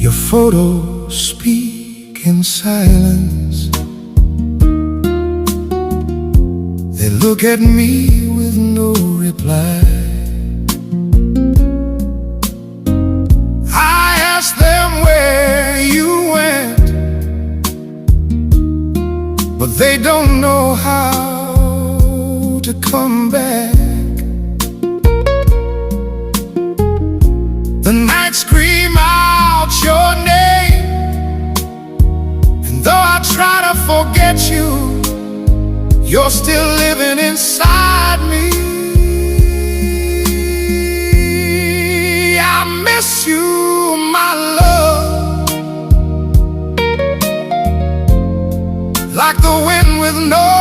Your photos speak in silence. They look at me with no reply. I asked them where you went, but they don't know how to come back. The nights scream out your name, and though I try to forget you, you're still living inside me. I miss you, my love, like the wind with no